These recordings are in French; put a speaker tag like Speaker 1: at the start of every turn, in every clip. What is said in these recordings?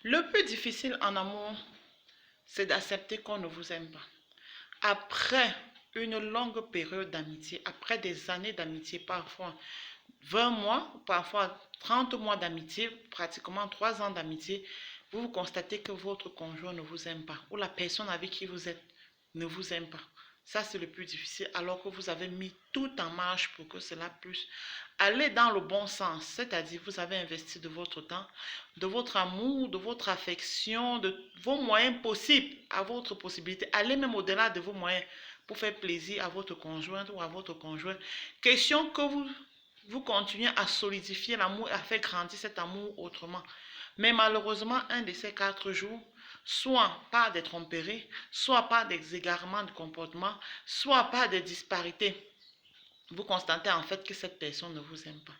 Speaker 1: Le plus difficile en amour, c'est d'accepter qu'on ne vous aime pas. Après une longue période d'amitié, après des années d'amitié, parfois 20 mois, parfois 30 mois d'amitié, pratiquement 3 ans d'amitié, vous constatez que votre conjoint ne vous aime pas ou la personne avec qui vous êtes ne vous aime pas. Ça, c'est le plus difficile, alors que vous avez mis tout en marche pour que cela puisse aller dans le bon sens. C'est-à-dire, vous avez investi de votre temps, de votre amour, de votre affection, de vos moyens possibles à votre possibilité. Allez même au-delà de vos moyens pour faire plaisir à votre conjointe ou à votre conjoint. Question que vous continuez à solidifier l'amour et à faire grandir cet amour autrement. Mais malheureusement, un de ces 4 jours, soit par des tromperies, soit par des égarements de comportement, soit par des disparités, vous constatez en fait que cette personne ne vous aime pas.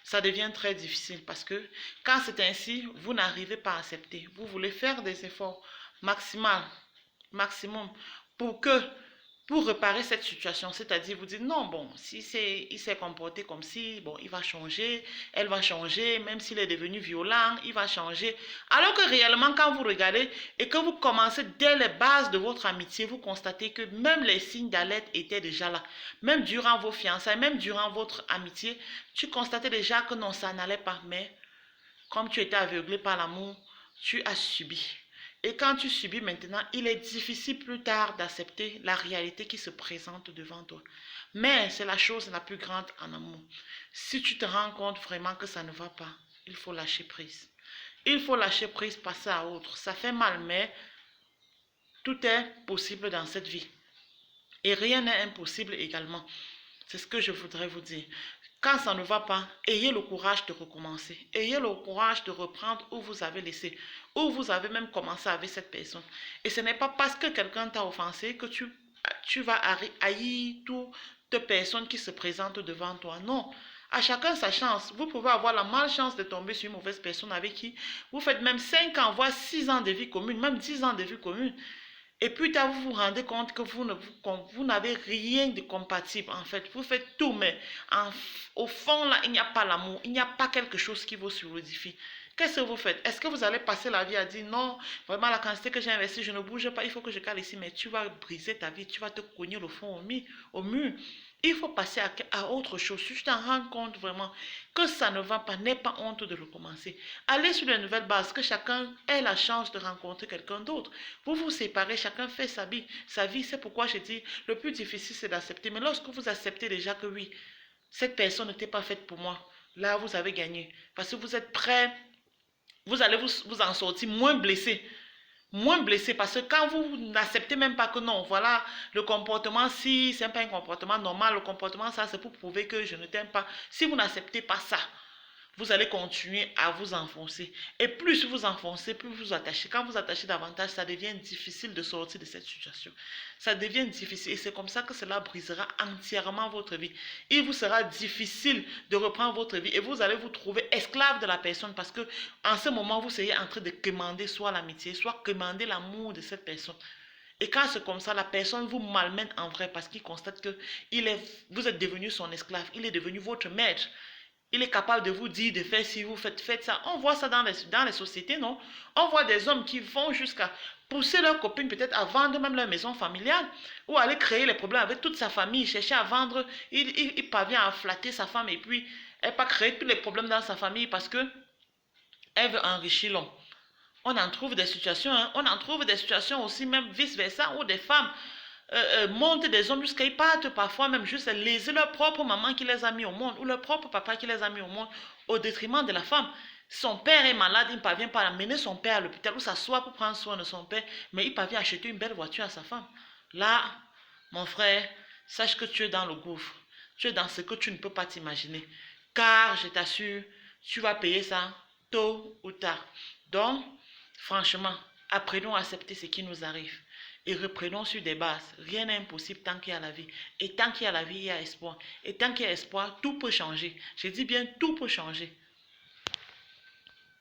Speaker 1: Ça devient très difficile parce que quand c'est ainsi, vous n'arrivez pas à accepter. Vous voulez faire des efforts maximum pour que pour réparer cette situation, c'est-à-dire vous dites non, bon, si il s'est comporté comme si, bon, il va changer, elle va changer, même s'il est devenu violent, il va changer. Alors que réellement, quand vous regardez et que vous commencez dès les bases de votre amitié, vous constatez que même les signes d'alerte étaient déjà là. Même durant vos fiançailles, même durant votre amitié, tu constatais déjà que non, ça n'allait pas. Mais comme tu étais aveuglé par l'amour, tu as subi. Et quand tu subis maintenant, il est difficile plus tard d'accepter la réalité qui se présente devant toi. Mais c'est la chose la plus grande en amour. Si tu te rends compte vraiment que ça ne va pas, il faut lâcher prise. Il faut lâcher prise, passer à autre. Ça fait mal, mais tout est possible dans cette vie. Et rien n'est impossible également. C'est ce que je voudrais vous dire. Quand ça ne va pas, ayez le courage de recommencer. Ayez le courage de reprendre où vous avez laissé, où vous avez même commencé avec cette personne. Et ce n'est pas parce que quelqu'un t'a offensé que tu vas haïr toute personne qui se présente devant toi. Non. À chacun sa chance. Vous pouvez avoir la malchance de tomber sur une mauvaise personne avec qui vous faites même 5 ans, voire 6 ans de vie commune, même 10 ans de vie commune. Et puis, vous vous rendez compte que vous n'avez rien de compatible, en fait. Vous faites tout, mais au fond, là, il n'y a pas l'amour. Il n'y a pas quelque chose qui vous solidifie. Qu'est-ce que vous faites? Est-ce que vous allez passer la vie à dire non, vraiment, la quantité que j'ai investie, je ne bouge pas, il faut que je cale ici, mais tu vas briser ta vie, tu vas te cogner le fond au mur. Il faut passer à autre chose. Si tu t'en rends compte vraiment que ça ne va pas, n'aie pas honte de recommencer. Allez sur de nouvelles bases, que chacun ait la chance de rencontrer quelqu'un d'autre. Vous vous séparez, chacun fait sa vie. Sa vie, c'est pourquoi je dis, le plus difficile, c'est d'accepter. Mais lorsque vous acceptez déjà que oui, cette personne n'était pas faite pour moi, là, vous avez gagné. Parce que vous êtes prêt, vous allez vous en sortir moins blessé. Moins blessé parce que quand vous n'acceptez même pas que non, voilà, le comportement, si c'est pas un comportement normal, le comportement, ça, c'est pour prouver que je ne t'aime pas. Si vous n'acceptez pas ça, vous allez continuer à vous enfoncer. Et plus vous enfoncez, plus vous attachez. Quand vous attachez davantage, ça devient difficile de sortir de cette situation. Ça devient difficile et c'est comme ça que cela brisera entièrement votre vie. Il vous sera difficile de reprendre votre vie et vous allez vous trouver esclave de la personne parce que en ce moment, vous seriez en train de commander soit l'amitié, soit commander l'amour de cette personne. Et quand c'est comme ça, la personne vous malmène en vrai parce qu'il constate que vous êtes devenu son esclave, il est devenu votre maître. Il est capable de vous dire de faire si vous faites ça. On voit ça dans les sociétés, non? On voit des hommes qui vont jusqu'à pousser leurs copines peut-être à vendre même leur maison familiale ou aller créer les problèmes avec toute sa famille, chercher à vendre. Il parvient à flatter sa femme et puis elle pas créer tous les problèmes dans sa famille parce que elle veut enrichir l'homme. On en trouve des situations, hein? On en trouve des situations aussi même vice-versa où des femmes montent des hommes jusqu'à ils partent parfois même juste léser leur propre maman qui les a mis au monde ou leur propre papa qui les a mis au monde au détriment de la femme. Son père est malade, il ne parvient pas à amener son père à l'hôpital ou s'asseoir pour prendre soin de son père, mais il parvient à acheter une belle voiture à sa femme. Là, mon frère, sache que tu es dans le gouffre. Tu es dans ce que tu ne peux pas t'imaginer. Car, je t'assure, tu vas payer ça tôt ou tard. Donc, franchement, apprenons à accepter ce qui nous arrive et reprenons sur des bases. Rien n'est impossible tant qu'il y a la vie. Et tant qu'il y a la vie, il y a espoir. Et tant qu'il y a espoir, tout peut changer. Je dis bien, tout peut changer.